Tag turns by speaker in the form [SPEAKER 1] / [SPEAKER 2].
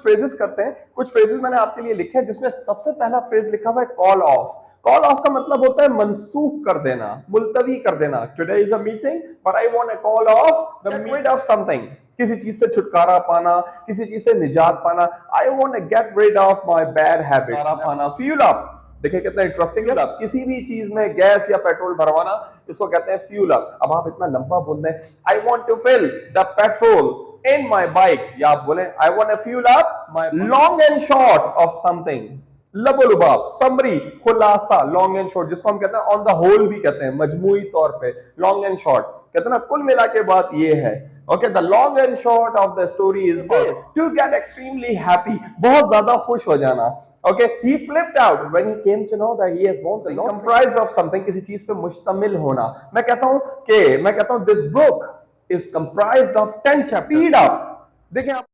[SPEAKER 1] Phrases करते हैं, कुछ फ्रेजेस मैंने आपके लिए लिखे हैं जिसमें सबसे पहला फ्रेज लिखा हुआ है कॉल ऑफ। कॉल ऑफ का मतलब होता है मनसूख कर देना, मुलतवी कर देना। Today is a meeting but I want a call of the read of something, किसी चीज से छुटकारा पाना, किसी चीज से निजात पाना। I want to get rid of my bad habits पाना, फ्यूल अप। देखिए कितना इंटरेस्टिंग है। किसी भी चीज में गैस या पेट्रोल भरवाना, इसको कहते हैं फ्यूल अप। अब आप इतना लंबा बोल दें, I want to fill the petrol in my bike, या आप बोले I want to fuel up my long and short of something. लबोलुबाब, समरी, खुलासा, लॉन्ग एंड शॉर्ट, जिसको हम कहते हैं ऑन द होल भी कहते हैं, मजमूई तौर पे लॉन्ग एंड शॉर्ट कहते हैं ना, कुल मिला के बात ये है। Okay, the long and short of the story is this: to get extremely happy, बहुत ज्यादा खुश हो जाना। Okay, he flipped out when he came to know that he has won the lottery. Comprised of something, किसी चीज पे मुश्तमिल होना। मैं कहता हूँ this book is comprised of 10 chapters. Speed up, देखिए आप